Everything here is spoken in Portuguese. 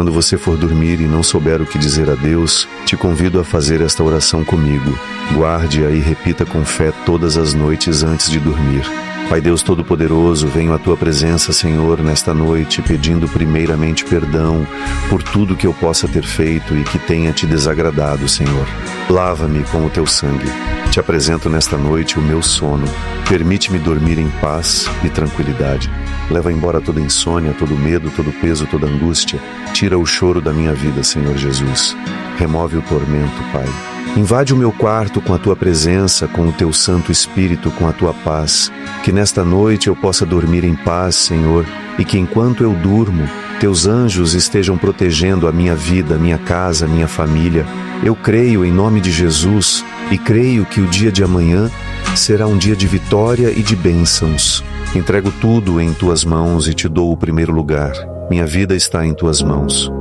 Quando você for dormir e não souber o que dizer a Deus, te convido a fazer esta oração comigo. Guarde-a e repita com fé todas as noites antes de dormir. Pai Deus Todo-Poderoso, venho à Tua presença, Senhor, nesta noite, pedindo primeiramente perdão por tudo que eu possa ter feito e que tenha Te desagradado, Senhor. Lava-me com o Teu sangue. Te apresento nesta noite o meu sono. Permite-me dormir em paz e tranquilidade. Leva embora toda insônia, todo medo, todo peso, toda angústia. Tira o choro da minha vida, Senhor Jesus. Remove o tormento, Pai. Invade o meu quarto com a Tua presença, com o Teu Santo Espírito, com a Tua paz. Que nesta noite eu possa dormir em paz, Senhor, e que enquanto eu durmo, Teus anjos estejam protegendo a minha vida, a minha casa, a minha família. Eu creio em nome de Jesus e creio que o dia de amanhã será um dia de vitória e de bênçãos. Entrego tudo em Tuas mãos e Te dou o primeiro lugar. Minha vida está em Tuas mãos.